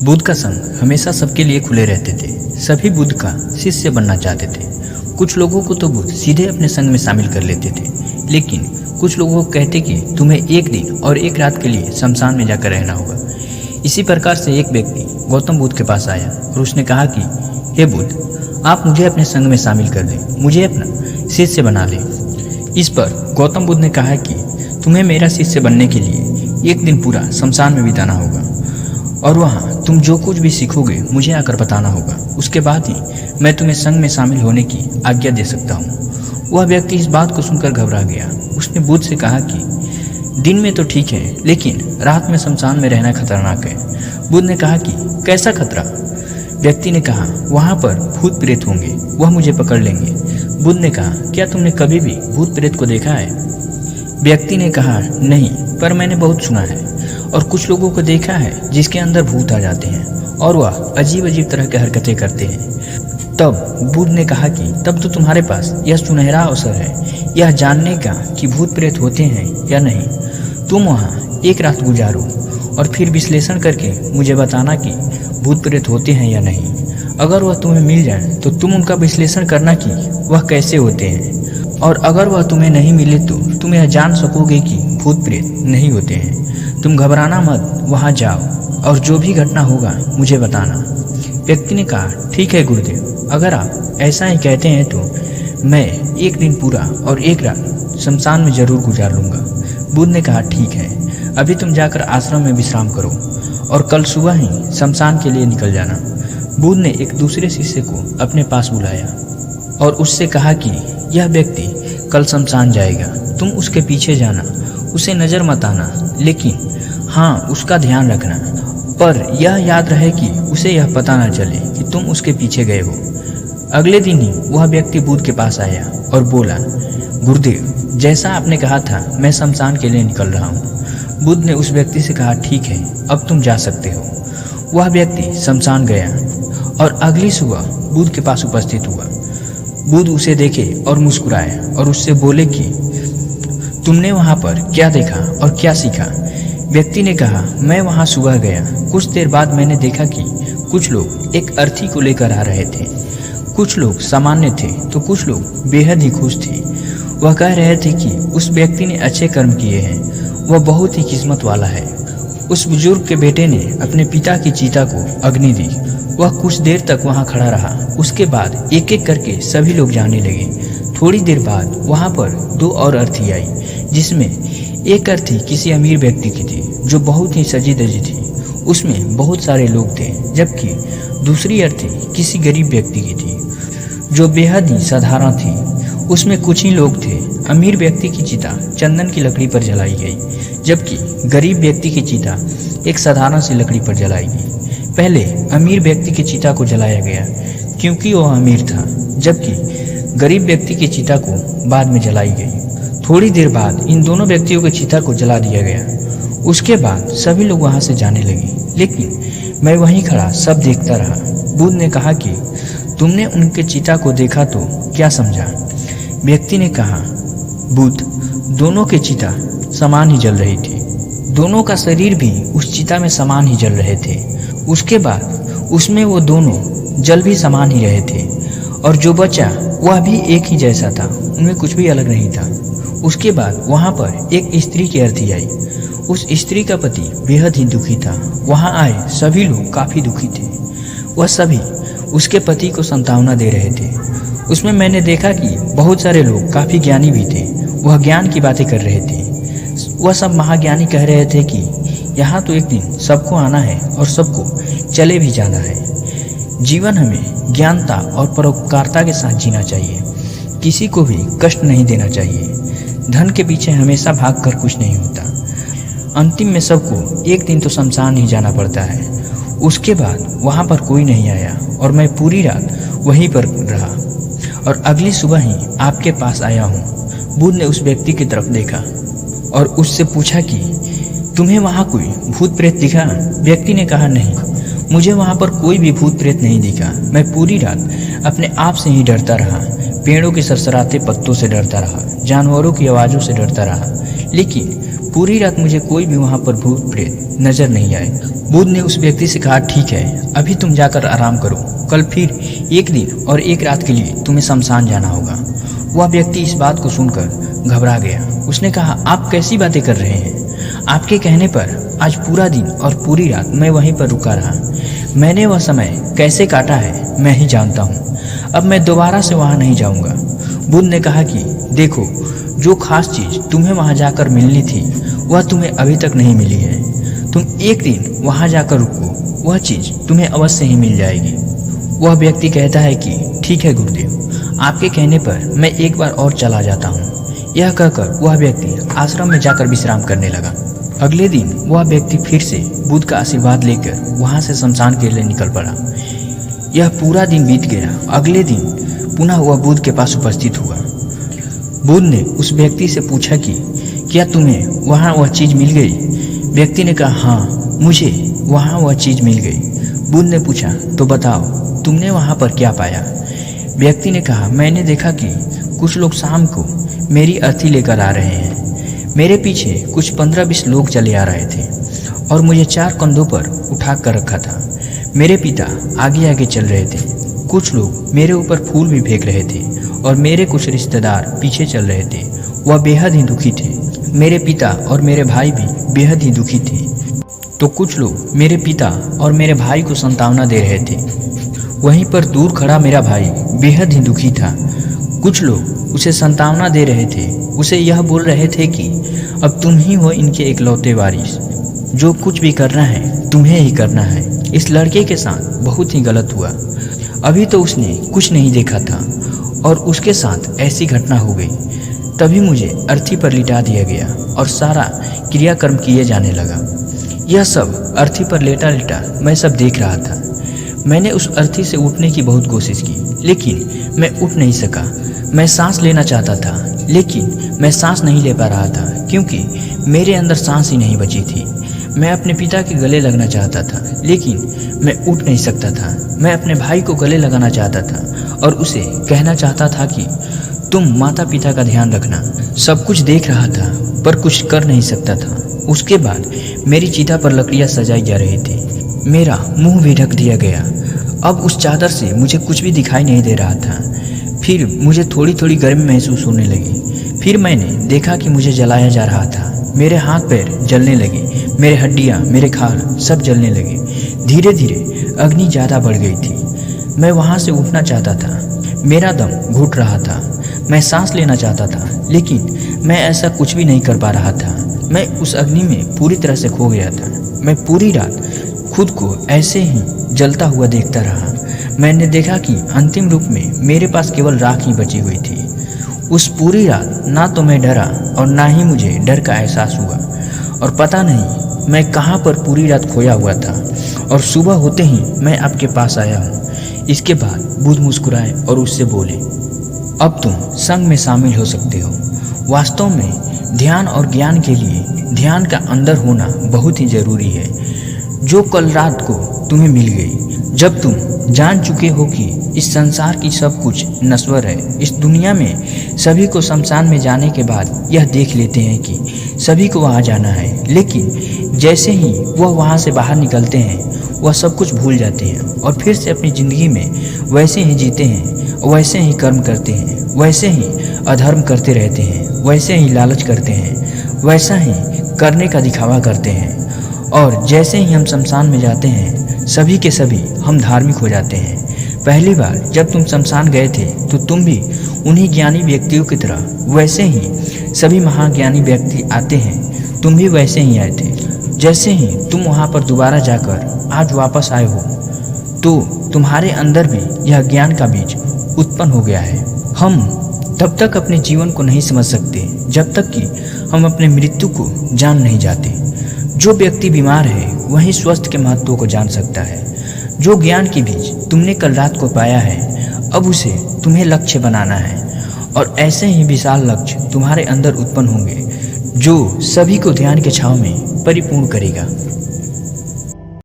बुद्ध का संग हमेशा सबके लिए खुले रहते थे। सभी बुद्ध का शिष्य बनना चाहते थे। कुछ लोगों को तो बुद्ध सीधे अपने संग में शामिल कर लेते थे, लेकिन कुछ लोगों को कहते कि तुम्हें एक दिन और एक रात के लिए शमशान में जाकर रहना होगा। इसी प्रकार से एक व्यक्ति गौतम बुद्ध के पास आया और उसने कहा कि हे बुद्ध, आप मुझे अपने संग में शामिल कर दें, मुझे अपना शिष्य बना लें। इस पर गौतम बुद्ध ने कहा कि तुम्हें मेरा शिष्य बनने के लिए एक दिन पूरा शमशान में बिताना होगा और वहाँ तुम जो कुछ भी सीखोगे मुझे आकर बताना होगा। उसके बाद ही मैं तुम्हें संग में शामिल होने की आज्ञा दे सकता हूँ। वह व्यक्ति इस बात को सुनकर घबरा गया। उसने बुद्ध से कहा कि दिन में तो ठीक है, लेकिन रात में शमशान में रहना खतरनाक है। बुद्ध ने कहा कि कैसा खतरा? व्यक्ति ने कहा वहाँ पर भूत प्रेत होंगे, वह मुझे पकड़ लेंगे। बुद्ध ने कहा क्या तुमने कभी भी भूत प्रेत को देखा है? व्यक्ति ने कहा नहीं, पर मैंने बहुत सुना है और कुछ लोगों को देखा है जिसके अंदर भूत आ जाते हैं और वह अजीब अजीब तरह की हरकतें करते हैं। तब बुद्ध ने कहा कि तब तो तुम्हारे पास यह सुनहरा अवसर है यह जानने का कि भूत प्रेत होते हैं या नहीं। तुम वहाँ एक रात गुजारो और फिर विश्लेषण करके मुझे बताना कि भूत प्रेत होते हैं या नहीं। अगर वह तुम्हें मिल जाए तो तुम उनका विश्लेषण करना कि वह कैसे होते हैं, और अगर वह तुम्हें नहीं मिले तो तुम यह जान सकोगे कि भूत प्रेत नहीं होते हैं। तुम घबराना मत, वहाँ जाओ और जो भी घटना होगा मुझे बताना। व्यक्ति ने कहा ठीक है गुरुदेव, अगर आप ऐसा ही कहते हैं तो मैं एक दिन पूरा और एक रात शमशान में जरूर गुजार लूँगा। बुद्ध ने कहा ठीक है, अभी तुम जाकर आश्रम में विश्राम करो और कल सुबह ही शमशान के लिए निकल जाना। बुद्ध ने एक दूसरे शिष्य को अपने पास बुलाया और उससे कहा कि यह व्यक्ति कल शमशान जाएगा, तुम उसके पीछे जाना, उसे नज़र मत आना, लेकिन हाँ उसका ध्यान रखना, पर यह याद रहे कि उसे यह पता न चले कि तुम उसके पीछे गए हो। अगले दिन ही वह व्यक्ति बुद्ध के पास आया और बोला गुरुदेव, जैसा आपने कहा था मैं शमशान के लिए निकल रहा हूँ। बुद्ध ने उस व्यक्ति से कहा ठीक है, अब तुम जा सकते हो। वह व्यक्ति शमशान गया और अगली सुबह बुद्ध के पास उपस्थित हुआ। बुद्ध उसे देखे और मुस्कुराए और उससे बोले कि तुमने वहाँ पर क्या देखा और क्या सीखा? व्यक्ति ने कहा मैं वहाँ सुबह गया, कुछ देर बाद मैंने देखा कि कुछ लोग एक अर्थी को लेकर आ रहे थे। कुछ लोग सामान्य थे तो कुछ लोग बेहद ही खुश थे। वह कह रहे थे कि उस व्यक्ति ने अच्छे कर्म किए हैं, वह बहुत ही किस्मत वाला है। उस बुजुर्ग के बेटे ने अपने पिता की चिता को अग्नि दी। वह कुछ देर तक वहां खड़ा रहा। उसके बाद एक एक करके सभी लोग जाने लगे। थोड़ी देर बाद वहां पर दो और अर्थी आई, जिसमें एक अर्थी किसी अमीर व्यक्ति की थी जो बहुत ही सजी धजी थी, उसमें बहुत सारे लोग थे, जबकि दूसरी अर्थी किसी गरीब व्यक्ति की थी जो बेहद ही साधारण थी, उसमें कुछ ही लोग थे। अमीर व्यक्ति की चिता चंदन की लकड़ी पर जलाई गई, जबकि गरीब व्यक्ति की चिता एक साधारण सी लकड़ी पर जलाई गई। पहले अमीर व्यक्ति की चिता को जलाया गया क्योंकि वह अमीर था, जबकि गरीब व्यक्ति की चिता को बाद में जलाई गई। थोड़ी देर बाद इन दोनों व्यक्तियों की चिता को जला दिया गया। उसके बाद सभी लोग वहां से जाने लगे, लेकिन मैं वहीं खड़ा सब देखता रहा। बुद्ध ने कहा कि तुमने उनके चिता को देखा तो क्या समझा? व्यक्ति ने कहा बुद्ध, दोनों के चिता समान ही जल रही थी, दोनों का शरीर भी उस चिता में समान ही जल रहे थे। उसके बाद उसमें वो दोनों जल भी समान ही रहे थे और जो बचा वह भी एक ही जैसा था, उनमें कुछ भी अलग नहीं था। उसके बाद वहाँ पर एक स्त्री की अर्थी आई। उस स्त्री का पति बेहद ही दुखी था। वहाँ आए सभी लोग काफ़ी दुखी थे। वह सभी उसके पति को सांत्वना दे रहे थे। उसमें मैंने देखा कि बहुत सारे लोग काफ़ी ज्ञानी भी थे। वह ज्ञान की बातें कर रहे थे। वह सब महाज्ञानी कह रहे थे कि यहाँ तो एक दिन सबको आना है और सबको चले भी जाना है। जीवन हमें ज्ञानता और परोपकारता के साथ जीना चाहिए, किसी को भी कष्ट नहीं देना चाहिए। धन के पीछे हमेशा भागकर कुछ नहीं होता। अंतिम में सबको एक दिन तो शमशान ही जाना पड़ता है। उसके बाद वहाँ पर कोई नहीं आया और मैं पूरी रात वहीं पर रहा और अगली सुबह ही आपके पास आया हूँ। बुद्ध ने उस व्यक्ति की तरफ देखा और उससे पूछा कि तुम्हें वहाँ कोई भूत प्रेत दिखा? व्यक्ति ने कहा नहीं, मुझे वहाँ पर कोई भी भूत प्रेत नहीं दिखा। मैं पूरी रात अपने आप से ही डरता रहा, पेड़ों के सरसराते पत्तों से डरता रहा, जानवरों की आवाज़ों से डरता रहा, लेकिन पूरी रात मुझे कोई भी वहाँ पर भूत प्रेत नजर नहीं आए। बुद्ध ने उस व्यक्ति से कहा, ठीक है, अभी तुम जाकर आराम करो, कल फिर एक दिन और एक रात के लिए तुम्हें शमशान जाना होगा। वह व्यक्ति इस बात को सुनकर घबरा गया। उसने कहा, आप कैसी बातें कर रहे हैं? आपके कहने पर आज पूरा दिन और पूरी रात मैं वहीं पर रुका रहा। मैंने वह समय कैसे काटा है मैं ही जानता हूँ। अब मैं दोबारा से वहाँ नहीं जाऊँगा। बुद्ध ने कहा कि देखो, जो खास चीज़ तुम्हें वहाँ जाकर मिलनी थी वह तुम्हें अभी तक नहीं मिली है। तुम एक दिन वहाँ जाकर रुको, वह चीज़ तुम्हें अवश्य ही मिल जाएगी। वह व्यक्ति कहता है कि ठीक है गुरुदेव, आपके कहने पर मैं एक बार और चला जाता हूँ। यह कहकर वह व्यक्ति आश्रम में जाकर विश्राम करने लगा। अगले दिन वह व्यक्ति फिर से बुद्ध का आशीर्वाद लेकर वहाँ से शमशान के लिए निकल पड़ा। यह पूरा दिन बीत गया। अगले दिन पुनः वह बुद्ध के पास उपस्थित हुआ। बुद्ध ने उस व्यक्ति से पूछा कि क्या तुम्हें वहाँ वह चीज़ मिल गई? व्यक्ति ने कहा, हाँ, मुझे वहाँ वह चीज़ मिल गई। बुद्ध ने पूछा, तो बताओ तुमने वहाँ पर क्या पाया? व्यक्ति ने कहा, मैंने देखा कि कुछ लोग शाम को मेरी अर्थी लेकर आ रहे हैं। मेरे पीछे कुछ 15-20 लोग चले आ रहे थे और मुझे 4 कंधों पर उठा कर रखा था। मेरे पिता आगे आगे चल रहे थे। कुछ लोग मेरे ऊपर फूल भी फेंक रहे थे और मेरे कुछ रिश्तेदार पीछे चल रहे थे। वह बेहद ही दुखी थे। मेरे पिता और मेरे भाई भी बेहद ही दुखी थे। तो कुछ लोग मेरे पिता और मेरे भाई को सांत्वना दे रहे थे। वहीं पर दूर खड़ा मेरा भाई बेहद ही दुखी था। कुछ लोग उसे सांत्वना दे रहे थे। उसे यह बोल रहे थे कि अब तुम ही हो इनके इकलौते वारिस, जो कुछ भी करना है तुम्हें ही करना है। इस लड़के के साथ बहुत ही गलत हुआ। अभी तो उसने कुछ नहीं देखा था और उसके साथ ऐसी घटना हो गई। तभी मुझे अर्थी पर लिटा दिया गया और सारा क्रियाकर्म किए जाने लगा। यह सब अर्थी पर लेटा लेटा मैं सब देख रहा था। मैंने उस अर्थी से उठने की बहुत कोशिश की, लेकिन मैं उठ नहीं सका। मैं सांस लेना चाहता था, लेकिन मैं सांस नहीं ले पा रहा था, क्योंकि मेरे अंदर सांस ही नहीं बची थी। मैं अपने पिता के गले लगना चाहता था, लेकिन मैं उठ नहीं सकता था। मैं अपने भाई को गले लगाना चाहता था और उसे कहना चाहता था कि तुम माता पिता का ध्यान रखना। सब कुछ देख रहा था पर कुछ कर नहीं सकता था। उसके बाद मेरी चिता पर लकड़ियाँ सजाई जा रही थी। मेरा मुंह भी ढक दिया गया। अब उस चादर से मुझे कुछ भी दिखाई नहीं दे रहा था। फिर मुझे थोड़ी थोड़ी गर्मी महसूस होने लगी। फिर मैंने देखा कि मुझे जलाया जा रहा था। मेरे हाथ पैर जलने लगे, मेरे हड्डियाँ, मेरे खाल सब जलने लगे। धीरे धीरे अग्नि ज़्यादा बढ़ गई थी। मैं वहाँ से उठना चाहता था। मेरा दम घुट रहा था। मैं सांस लेना चाहता था, लेकिन मैं ऐसा कुछ भी नहीं कर पा रहा था। मैं उस अग्नि में पूरी तरह से खो गया था। मैं पूरी रात खुद को ऐसे ही जलता हुआ देखता रहा। मैंने देखा कि अंतिम रूप में मेरे पास केवल राख ही बची हुई थी। उस पूरी रात ना तो मैं डरा और ना ही मुझे डर का एहसास हुआ। और पता नहीं मैं कहाँ पर पूरी रात खोया हुआ था। और सुबह होते ही मैं आपके पास आया हूँ। इसके बाद बुद्ध मुस्कुराए और उससे बोले, अब तुम संघ में शामिल हो सकते हो। वास्तव में ध्यान और ज्ञान के लिए ध्यान का अंदर होना बहुत ही जरूरी है, जो कल रात को तुम्हें मिल गई। जब तुम जान चुके हो कि इस संसार की सब कुछ नश्वर है, इस दुनिया में सभी को शमशान में जाने के बाद यह देख लेते हैं कि सभी को वहाँ जाना है, लेकिन जैसे ही वह वहाँ से बाहर निकलते हैं वह सब कुछ भूल जाते हैं और फिर से अपनी ज़िंदगी में वैसे ही जीते हैं, वैसे ही कर्म करते हैं, वैसे ही अधर्म करते रहते हैं, वैसे ही लालच करते हैं, वैसा ही करने का दिखावा करते हैं। और जैसे ही हम शमशान में जाते हैं सभी के सभी हम धार्मिक हो जाते हैं। पहली बार जब तुम शमशान गए थे तो तुम भी उन्हीं ज्ञानी व्यक्तियों की तरह वैसे ही सभी महाज्ञानी व्यक्ति आते हैं, तुम भी वैसे ही आए थे। जैसे ही तुम वहाँ पर दोबारा जाकर आज वापस आए हो तो तुम्हारे अंदर भी यह ज्ञान का बीज उत्पन्न हो गया है। हम तब तक अपने जीवन को नहीं समझ सकते जब तक कि हम अपने मृत्यु को जान नहीं जाते। जो व्यक्ति बीमार है वही स्वस्थ के महत्व को जान सकता है। जो ज्ञान की बीज तुमने कल रात को पाया है, अब उसे तुम्हें लक्ष्य बनाना है और ऐसे ही विशाल लक्ष्य तुम्हारे अंदर उत्पन्न होंगे जो सभी को ध्यान के छांव में परिपूर्ण करेगा।